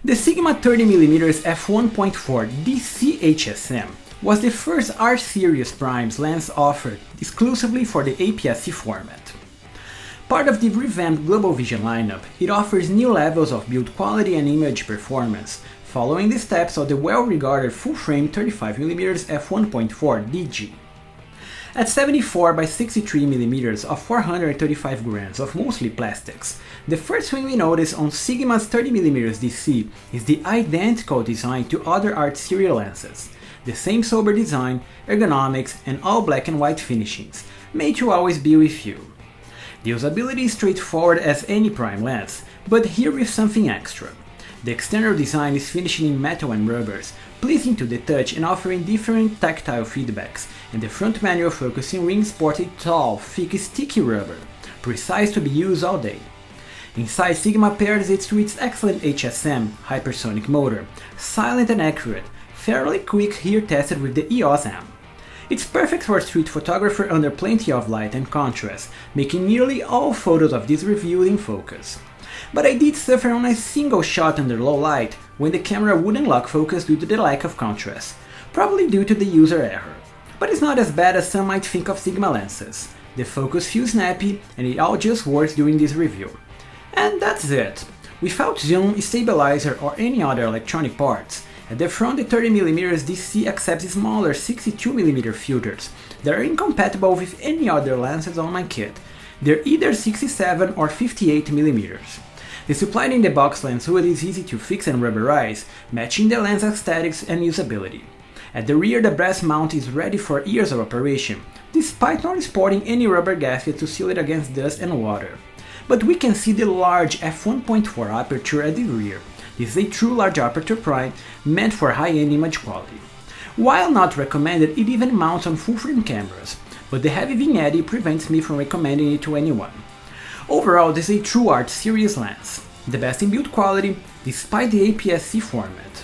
The Sigma 30mm f1.4 DC HSM was the first R-series primes lens offered exclusively for the APS-C format. Part of the revamped Global Vision lineup, it offers new levels of build quality and image performance, following the steps of the well-regarded full-frame 35mm f1.4 DG. At 74 by 63mm of 435 grams of mostly plastics, the first thing we notice on Sigma's 30mm DC is the identical design to other art series lenses. The same sober design, ergonomics, and all black and white finishings, made to always be with you. The usability is straightforward as any prime lens, but here with something extra. The external design is finished in metal and rubbers, pleasing to the touch and offering different tactile feedbacks, and the front manual focusing ring sports a tall, thick, sticky rubber, precise to be used all day. Inside, Sigma pairs it with its excellent HSM hypersonic motor, silent and accurate, fairly quick here tested with the EOS M. It's perfect for a street photographer under plenty of light and contrast, making nearly all photos of this review in focus. But I did suffer on a single shot under low light when the camera wouldn't lock focus due to the lack of contrast, probably due to the user error. But it's not as bad as some might think of Sigma lenses. The focus feels snappy and it all just works during this review. And that's it. Without zoom, stabilizer or any other electronic parts, at the front the 30mm DC accepts smaller 62mm filters that are incompatible with any other lenses on my kit. They're either 67 or 58mm. The supplied in the box lens hood is easy to fix and rubberize, matching the lens aesthetics and usability. At the rear, the brass mount is ready for years of operation, despite not sporting any rubber gasket to seal it against dust and water. But we can see the large f1.4 aperture at the rear. This is a true large aperture prime meant for high-end image quality. While not recommended, it even mounts on full-frame cameras, but the heavy vignette prevents me from recommending it to anyone. Overall, this is a true art series lens, the best in build quality, despite the APS-C format.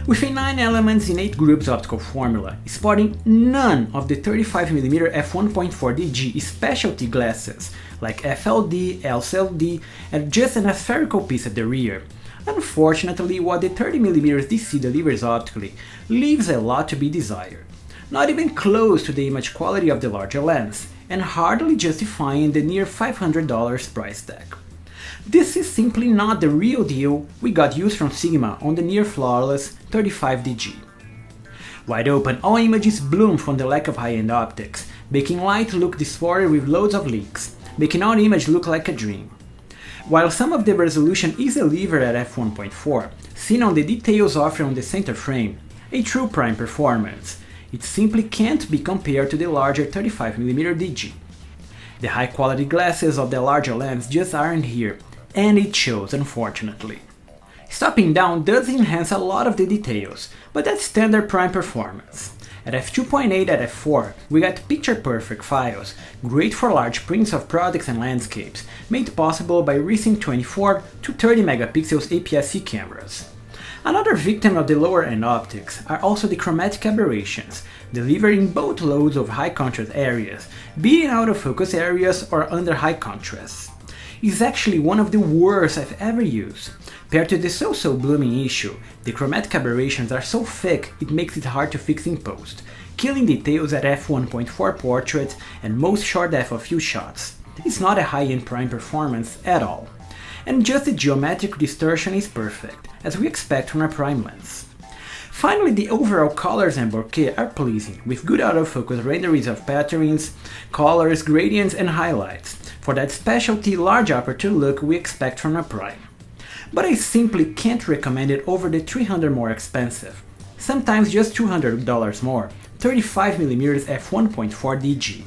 With a 9 elements in 8 groups optical formula, sporting none of the 35mm f1.4 DG specialty glasses like FLD, LCD, and just an aspherical piece at the rear, unfortunately what the 30mm DC delivers optically leaves a lot to be desired. Not even close to the image quality of the larger lens, and hardly justifying the near $500 price tag. This is simply not the real deal we got used from Sigma on the near flawless 35DG. Wide open, all images bloom from the lack of high-end optics, making light look distorted with loads of leaks, making all image look like a dream. While some of the resolution is delivered at f1.4, seen on the details offered on the center frame, a true prime performance, it simply can't be compared to the larger 35mm DG. The high-quality glasses of the larger lens just aren't here, and it shows, unfortunately. Stopping down does enhance a lot of the details, but that's standard prime performance. At f2.8 at f4, we got picture-perfect files, great for large prints of products and landscapes, made possible by recent 24 to 30 megapixels APS-C cameras. Another victim of the lower-end optics are also the chromatic aberrations, delivering both loads of high-contrast areas, be it out of focus areas or under high contrast. It's actually one of the worst I've ever used. Paired to the so-so blooming issue, the chromatic aberrations are so thick it makes it hard to fix in post, killing details at f1.4 portraits and most short depth of field shots. It's not a high-end prime performance at all. And just the geometric distortion is perfect, as we expect from a prime lens. Finally, the overall colors and bokeh are pleasing, with good autofocus renderings of patterns, colors, gradients and highlights, for that specialty large aperture look we expect from a prime. But I simply can't recommend it over the $300 more expensive, sometimes just $200 more, 35mm f1.4 DG.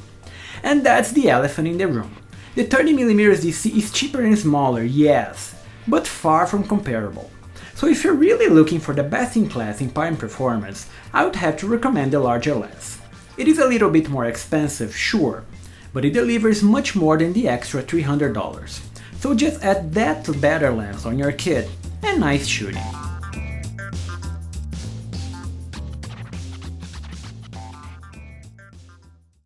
And that's the elephant in the room. The 30mm DC is cheaper and smaller, yes, but far from comparable. So if you're really looking for the best in class in prime performance, I would have to recommend the larger lens. It is a little bit more expensive, sure, but it delivers much more than the extra $300. So just add that to better lens on your kit, and nice shooting.